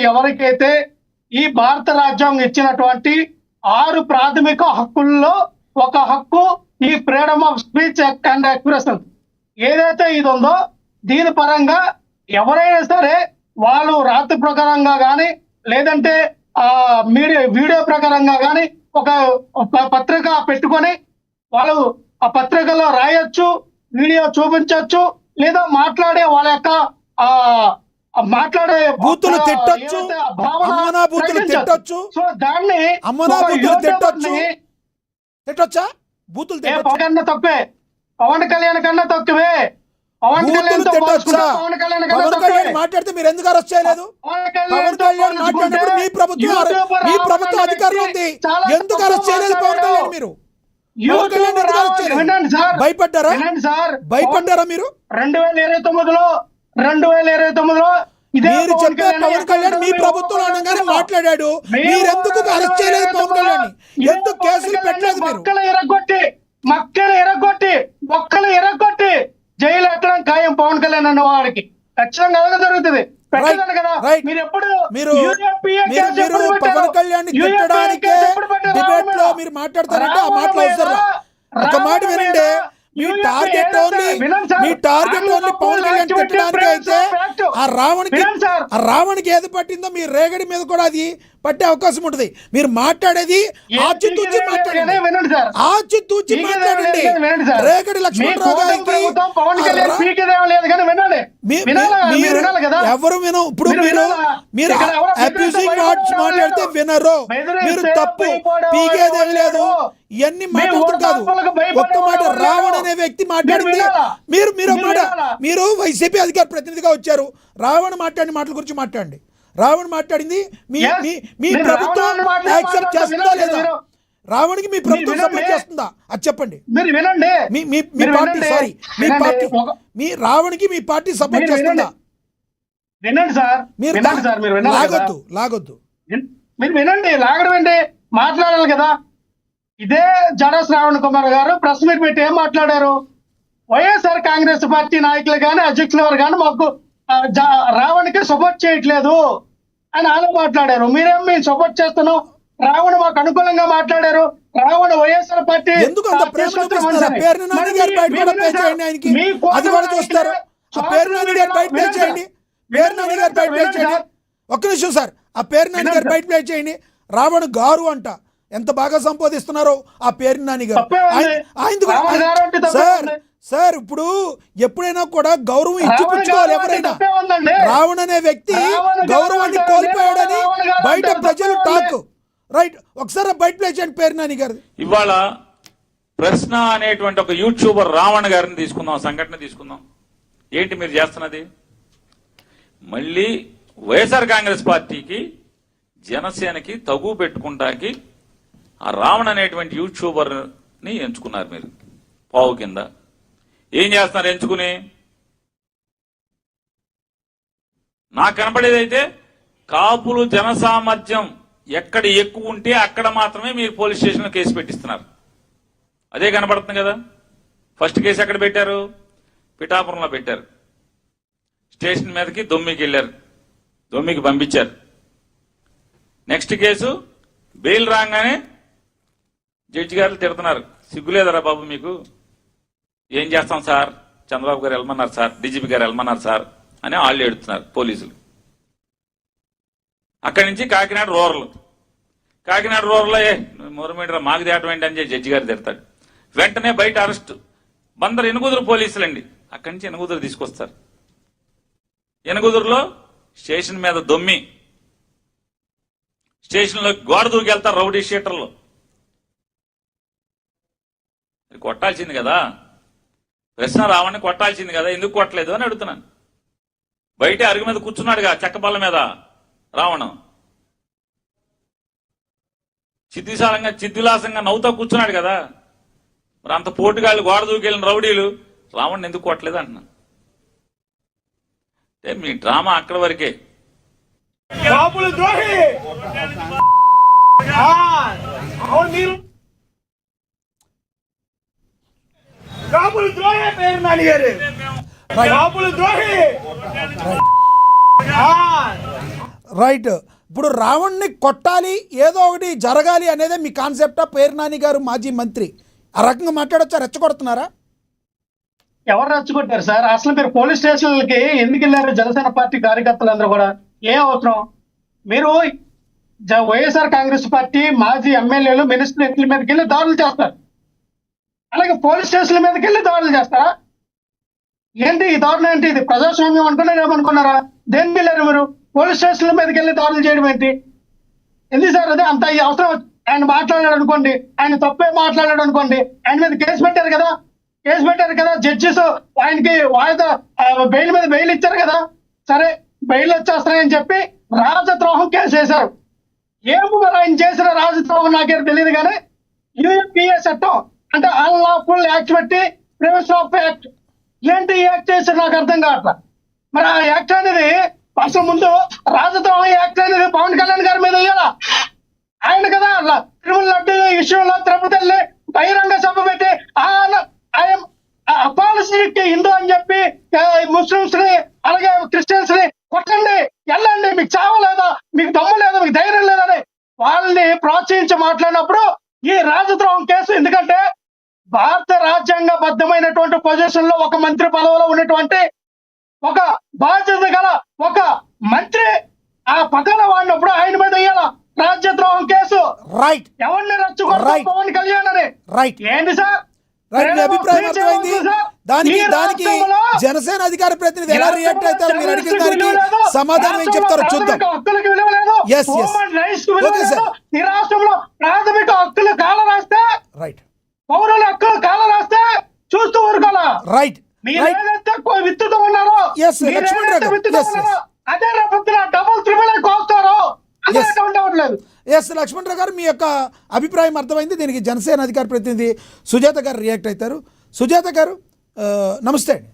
ఎవరికైతే ఈ భారత రాజ్యాంగం ఇచ్చినటువంటి 6 ప్రాథమిక హక్కుల్లో ఒక హక్కు ఈ freedom of speech and expression ఏదైతే ఇది ఉందో దీని పరంగా ఎవరైనా సరే వాళ్ళు రాత్రి ప్రకారంగా కానీ లేదంటే వీడియో ప్రకారంగా కానీ ఒక పత్రిక పెట్టుకొని వాళ్ళు ఆ పత్రికలో రాయొచ్చు, వీడియో చూపించవచ్చు, లేదా మాట్లాడే వాళ్ళ యొక్క మాట్లాడే బూతులు తిట్టొచ్చు, అమ్మనా బూతులు తిట్టొచ్చు. సో దాన్ని అమ్మనా బూతులు తిట్టొచ్చా? బూతులు కన్నా తప్పే, పవన్ కళ్యాణ్ కన్నా తక్కువే. పవన్ కళ్యాణ్ మాట్లాడితే మీరు ఎందుకు అరెస్ట్ చేయలేదు? పవన్ కళ్యాణ్ మాట్లాడినప్పుడు మీ ప్రభుత్వం అధికారంలో ఉంది, ఎందుకు అరెస్ట్ చేయలేదు పవన్ కళ్యాణ్? మీరు భయపడ్డారా? మీరు 2029లో మీరు చెప్పే పవన్ కళ్యాణ్ మీ ప్రభుత్వం అనగానే మాట్లాడాడు, మీరు ఎందుకు అరెస్ట్ చేయలేదు పవన్ కళ్యాణ్? ఎందుకు కేసులు పెట్టలేదు? మీరు మొక్కలు ఎరగొట్టి జైలు ఎట్టడం ఖాయం పవన్ కళ్యాణ్ అన్న వాడికి ఖచ్చితంగా అలాగే జరుగుతుంది. మీరు పవన్ కళ్యాణ్ తిట్టడానికే డిబేట్ లో మీరు మాట్లాడతారంటే ఆ మాటలు అవసరం. ఒక మాట వినండి, మీ టార్గెట్ ఓన్లీ పవన్ కళ్యాణ్ తిట్టడానికి అయితే ఆ రావణ్కి ఏది పట్టిందో మీ రేగడి మీద కూడా అది పట్టే అవకాశం ఉంటుంది. మీరు మాట్లాడేది ఆచితూచి మాట్లాడండి. రేగడి లక్ష్మణరావు గారికి ఎవరు వినం. ఇప్పుడు మీరు అబ్యూజింగ్ వర్డ్స్ మాట్లాడితే వినరు. మీరు తప్పు పీకేదేం లేదు, ఇవన్నీ మాట్లాడుతూ కాదు. ఒక్క మాట రావణ్ అనే వ్యక్తి మాట్లాడింది, మీరు వైసీపీ అధికార ప్రతినిధిగా వచ్చారు, రావణ్ మాట్లాడిన మాటల గురించి మాట్లాడండి. రావణ్ మాట్లాడింది మీ ప్రభుత్వం యాక్సెప్ట్ చేస్తుందా లేదా? రావణ్కి మీ ప్రభుత్వం సపోర్ట్ చేస్తుందా అది చెప్పండి. మీ రావణ్కి మీ పార్టీ సపోర్ట్ చేస్తుందా? మీరు లాగొద్దు. మీరు వినండి, లాగడం మాట్లాడాలి కదా. ఇదే జడ శ్రావణ్ కుమార్ గారు ప్రెస్ మీట్ పెట్టి ఏం మాట్లాడారు? వైఎస్ఆర్ కాంగ్రెస్ పార్టీ నాయకులు కానీ అధ్యక్షులు ఎవరు కానీ మాకు రావణ్కి సపోర్ట్ చేయట్లేదు అని వాళ్ళు మాట్లాడారు. మేము సపోర్ట్ చేస్తున్నాం, రావణ్ మాకు అనుకూలంగా మాట్లాడారు. రావణ్ వైఎస్ఆర్ పార్టీ ఎందుకు అంత ప్రేమ చూపిస్తున్నారు? పేరు నాని గారి బయట కూడా పే చేయండి, ఆయనకి అది కూడా చూస్తారు. ఆ పేరు నాని గారి బయట పే చేయండి, ఒక్క నిమిషం సార్, ఆ పేరు నాని గారి బయట పే చేయండి. రావణ్ గారు అంట ఎంత బాగా సంబోధిస్తున్నారో ఆ పేరు నాని గారు. సార్ ఇప్పుడు ఎప్పుడైనా కూడా గౌరవం ఇచ్చిపుచ్చుకోవాలి. ఎవరైనా రావణ్ అనే వ్యక్తి గౌరవాన్ని కోల్పోయాడని బయట ప్రజలు టాక్. రైట్, ఒకసారి బయట ప్లే చేయండి పేరు నాని గారు. ఇవాళ ప్రశ్న అనేటువంటి ఒక యూట్యూబర్ రావణ్ గారిని తీసుకుందాం, సంఘటన తీసుకుందాం. ఏంటి మీరు చేస్తున్నది? మళ్ళీ వైఎస్ఆర్ కాంగ్రెస్ పార్టీకి జనసేనకి తగు పెట్టుకుంటాకి ఆ రావణ్ అనేటువంటి యూట్యూబర్ ని ఎంచుకున్నారు. మీరు పావు కింద ఏం చేస్తున్నారు ఎంచుకుని? నాకు కనపడేదైతే కాపులు జనసామర్థ్యం ఎక్కడ ఎక్కువ ఉంటే అక్కడ మాత్రమే మీరు పోలీస్ స్టేషన్లో కేసు పెట్టిస్తున్నారు. అదే కనపడుతుంది కదా. ఫస్ట్ కేసు ఎక్కడ పెట్టారు? పిఠాపురంలో పెట్టారు. స్టేషన్ మీదకి దొమ్మికి వెళ్ళారు, దొమ్మికి పంపించారు. నెక్స్ట్ కేసు బెయిల్ రాగానే జడ్జి గారు తిడుతున్నారు, సిగ్గులేదరా బాబు మీకు? ఏం చేస్తాం సార్, చంద్రబాబు గారు వెళ్ళమన్నారు సార్, డీజీపీ గారు వెళ్ళమన్నారు సార్ అని వాళ్ళు ఎడుతున్నారు పోలీసులు. అక్కడి నుంచి కాకినాడ రూరల్లో మొరమీటర్ మాకు తేటం ఏంటి అని జడ్జి గారు తిడతాడు. వెంటనే బయట అరెస్ట్, బందరు ఎనుగుదురు పోలీసులండి. అక్కడి నుంచి ఎనుగుదురు తీసుకొస్తారు. ఎనుగుదురులో స్టేషన్ మీద దొమ్మి, స్టేషన్లో గోడ దూకెళ్తారు రౌడీ షీటర్లు. కొట్టాల్సింది కదా, ప్రశ్న రావణ్ణి కొట్టాల్సింది కదా, ఎందుకు కొట్టలేదు అని అడుగుతున్నాను. బయట అరుగు మీద కూర్చున్నాడుగా, చెక్కబల్ల మీద రావణం చిద్విలాసంగా నవ్వుతా కూర్చున్నాడు కదా. మరి అంత పోటుగాళ్ళు గోడ దూకెళ్ళిన రౌడీలు రావణ్ణి ఎందుకు కొట్టలేదు అంటున్నాను. అంటే మీ డ్రామా అక్కడి వరకే. రైట్. ఇప్పుడు రావణ్ణి కొట్టాలి, ఏదో ఒకటి జరగాలి అనేదే మీ కాన్సెప్టా? పేర్నాని గారు మాజీ మంత్రి ఆ రకంగా మాట్లాడొచ్చా? రెచ్చగొడుతున్నారా? ఎవరు రెచ్చగొట్టారు సార్? అసలు మీరు పోలీస్ స్టేషన్లకి ఎందుకు వెళ్ళారు? జనసేన పార్టీ కార్యకర్తలందరూ కూడా ఏ అవసరం? మీరు వైఎస్ఆర్ కాంగ్రెస్ పార్టీ మాజీ ఎమ్మెల్యేలు మినిస్టర్ల మీదకి వెళ్ళి దాడులు చేస్తారు, అలాగే పోలీస్ స్టేషన్ల మీదకి వెళ్ళి దాడులు చేస్తారా? ఏంటి ఈ దారుణం? ఏంటి ఇది? ప్రజాస్వామ్యం అనుకున్నారు ఏమనుకున్నారా? దేనికి వెళ్ళారు మీరు? పోలీస్ స్టేషన్ల మీదకి వెళ్ళి దాడులు చేయడం ఏంటి? ఎందుకు సార్ అది అంత ఈ అవసరం? ఆయన మాట్లాడాడు అనుకోండి, ఆయన తప్పే మాట్లాడాడు అనుకోండి, ఆయన మీద కేసు పెట్టారు కదా, జడ్జిస్ ఆయనకి వాయిదా బెయిల్ మీద బెయిల్ ఇచ్చారు కదా, సరే బెయిల్ వచ్చేస్తాయని చెప్పి రాజద్రోహం కేసు వేశారు. ఏమో మరి ఆయన చేసిన రాజద్రోహం నాకేం తెలియదు, కానీ యూపీఏ చట్టం అంటే అన్లాఫుల్ యాక్ట్ పెట్టి ప్రివెన్షన్ ఆఫ్ యాక్ట్, ఏంటి ఈ యాక్ట్ చేశారు నాకు అర్థం కావట్లా. మరి ఆ యాక్ట్ అనేది అసలు ముందు రాజద్రోహం యాక్ట్ అనేది పవన్ కళ్యాణ్ గారి మీద వేయాలా? ఆయన కదా అలా తిరుమల లడ్డు విషయంలో తిరుపతి వెళ్ళి బహిరంగ సభ పెట్టి అపాలసిటీ హిందూ అని చెప్పి ముస్లింస్ ని అలాగే క్రిస్టియన్స్ ని కొట్టండి, వెళ్ళండి, మీకు చావలేదా, మీకు దమ్ము లేదా, మీకు ధైర్యం లేదని వాళ్ళని ప్రోత్సహించి మాట్లాడినప్పుడు ఈ రాజద్రోహం కేసు. ఎందుకంటే భారత రాజ్యాంగ బద్దమైనటువంటి పొజిషన్ లో ఒక మంత్రి పదవిలో ఉన్నటువంటి ఒక బాధ్యత గల ఒక మంత్రి ఆ పదవిలో వాడినప్పుడు ఆయన మీద వేయాల రాజ్యద్రోహం కేసు. రైట్. ఎవరిని రచ్చుకుంటారు? పవన్ కళ్యాణ్ అని. రైట్. ఏంటి సార్ మీ అభిప్రాయం అర్థమైంది. దానికి జనసేన అధికార ప్రతినిధి ఎలా రియాక్ట్ అవుతారు? మీరు అడిగిన దానికి సమాధానం ఏం చెప్తారో చూద్దాం. హక్కులకు విలువ లేదు, ఈ రాష్ట్రంలో ప్రాథమిక హక్కులు కాల రాస్తే, రైట్, పౌరుల హక్కులు కాల రాస్తే చూస్తూ ఊరుకోవాలా? రైట్. మీరు ఏదైతే విత్తుతూ ఉన్నారో, అదే రేపు డబుల్ త్రిబుల్ కోస్తారో అదే ఉండవట్లేదు. ఎస్ లక్ష్మణ్ రావు గారు, మీ యొక్క అభిప్రాయం అర్థమైంది. దీనికి జనసేన అధికార ప్రతినిధి సుజాత గారు రియాక్ట్ అవుతారు. సుజాత గారు నమస్తే అండి.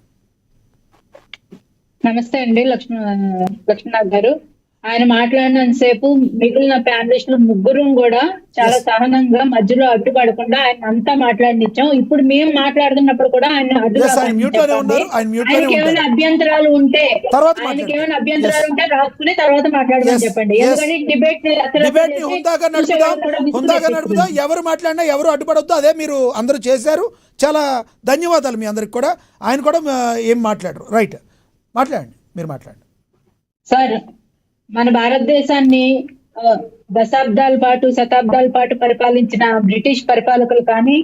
నమస్తే అండి లక్ష్మణ్ గారు. ఆయన మాట్లాడినంతసేపు మిగిలిన ప్యానలిస్టులు ముగ్గురు కూడా చాలా సహనంగా మధ్యలో అడ్డుపడకుండా ఆయన అంతా మాట్లాడినిచ్చాం. ఇప్పుడు మేము మాట్లాడుతున్నప్పుడు కూడా ఆయన ఏమైనా అభ్యంతరాలు ఉంటే రాసుకుని తర్వాత మాట్లాడమని చెప్పండి. ఎందుకంటే డిబేట్ హుందాగా నడుపుదాం. ఎవరు మాట్లాడినా ఎవరు అడ్డుపడొద్దు. అదే మీరు అందరూ చేశారు. చాలా ధన్యవాదాలు మీ అందరికి కూడా. ఆయన కూడా ఏం మాట్లాడరు. రైట్, మాట్లాడండి, మీరు మాట్లాడండి సార్. మన భారతదేశాన్ని శతాబ్దాల పాటు పరిపాలించిన బ్రిటిష్ పరిపాలకులు కానీ,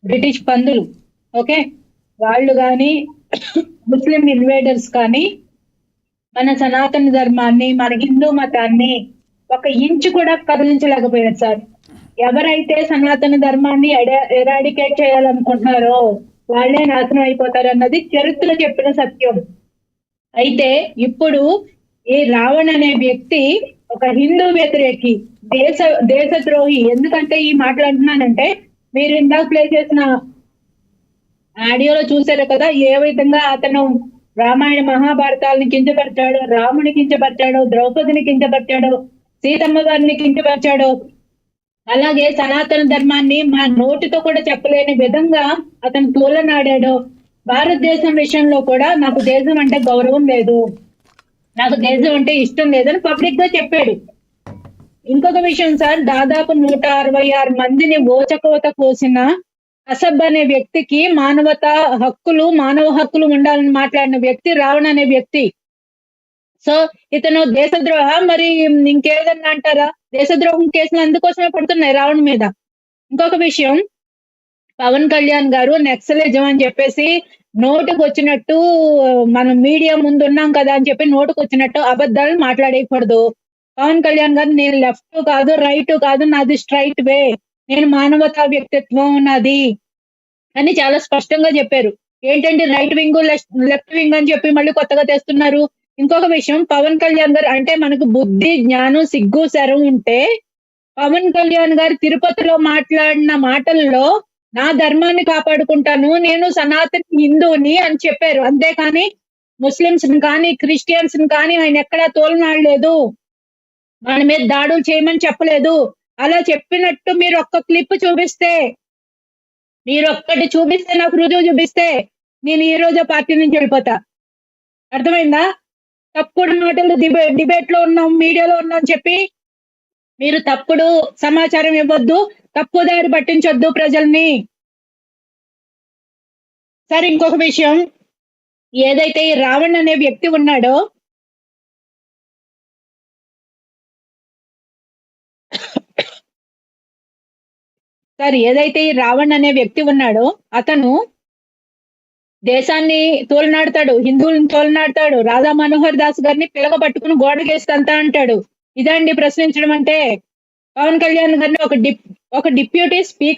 బ్రిటిష్ పందులు ఓకే వాళ్ళు కానీ, ముస్లిం ఇన్వేడర్స్ కానీ మన సనాతన ధర్మాన్ని, మన హిందూ మతాన్ని ఒక ఇంచు కూడా కదిలించలేకపోయారు సార్. ఎవరైతే సనాతన ధర్మాన్ని ఎరాడికేట్ చేయాలనుకుంటున్నారో వాళ్ళే నాశనం అయిపోతారు అన్నది చరిత్ర చెప్పిన సత్యం. అయితే ఇప్పుడు ఈ రావణ్ అనే వ్యక్తి ఒక హిందూ వ్యతిరేకి, దేశద్రోహి. ఎందుకంటే ఈ మాట్లాడుతున్నానంటే మీరు ఇందాక ప్లే చేసిన ఆడియోలో చూసారు కదా, ఏ విధంగా అతను రామాయణ మహాభారతాలను కించపరిచాడు, రాముని కించపరిచాడు, ద్రౌపదిని కించపరిచాడు, సీతమ్మ గారిని కించపరిచాడు. అలాగే సనాతన ధర్మాన్ని మా నోటితో కూడా చెప్పలేని విధంగా అతను తూలనాడాడు. భారతదేశం విషయంలో కూడా నాకు దేశం అంటే గౌరవం లేదు, నాకు దేశం అంటే ఇష్టం లేదని పబ్లిక్ గా చెప్పాడు. ఇంకొక విషయం సార్, దాదాపు 166 మందిని ఓచకోత కోసిన అసబ్ అనే వ్యక్తికి మానవ హక్కులు ఉండాలని మాట్లాడిన వ్యక్తి రావణ్ అనే వ్యక్తి. సో ఇతను దేశద్రోహ, మరి ఇంకేదన్నా అంటారా? దేశద్రోహం కేసులు అందుకోసమే పడుతున్నాయి రావణ్ మీద. ఇంకొక విషయం, పవన్ కళ్యాణ్ గారు నక్సలిజం అని చెప్పేసి నోటుకు వచ్చినట్టు, మనం మీడియా ముందు ఉన్నాం కదా అని చెప్పి నోటుకు వచ్చినట్టు అబద్ధాలు మాట్లాడకూడదు. పవన్ కళ్యాణ్ గారు నేను లెఫ్ట్ కాదు రైట్ కాదు, నాది స్ట్రైట్ వే, నేను మానవతా వ్యక్తిత్వం ఉన్నది అని చాలా స్పష్టంగా చెప్పారు. ఏంటంటే రైట్ వింగ్ లెఫ్ట్ వింగ్ అని చెప్పి మళ్ళీ కొత్తగా తెస్తున్నారు. ఇంకొక విషయం, పవన్ కళ్యాణ్ గారు అంటే మనకు బుద్ధి, జ్ఞానం, సిగ్గు, శరం ఉంటే పవన్ కళ్యాణ్ గారు తిరుపతిలో మాట్లాడిన మాటల్లో నా ధర్మాన్ని కాపాడుకుంటాను, నేను సనాతన హిందువుని అని చెప్పారు. అంతేకాని ముస్లింస్ కానీ క్రిస్టియన్స్ కానీ ఆయన ఎక్కడా తోలనాడలేదు, మన మీద దాడులు చేయమని చెప్పలేదు. అలా చెప్పినట్టు మీరు ఒక్క క్లిప్ చూపిస్తే, మీరు ఒక్కటి చూపిస్తే, నాకు రుజువు చూపిస్తే నేను ఈ రోజు పార్టీ నుంచి వెళ్ళిపోతా. అర్థమైందా? తప్పుడు మాటలు డిబేట్ లో ఉన్నాం, మీడియాలో ఉన్నాం చెప్పి మీరు తప్పుడు సమాచారం ఇవ్వద్దు, తప్పుదారి పట్టించొద్దు ప్రజల్ని. సరే, ఇంకొక విషయం, ఏదైతే ఈ రావణ్ అనే వ్యక్తి ఉన్నాడో అతను దేశాన్ని తోలనాడతాడు, హిందువులను తోలనాడతాడు, రాధా మనోహర్ దాస్ గారిని పిలగబట్టుకుని గోడకేస్తంతా అంటాడు. ఇదండి ప్రశ్నించడం అంటే. పవన్ కళ్యాణ్ గారిని ఒక డిప్యూటీ స్పీకర్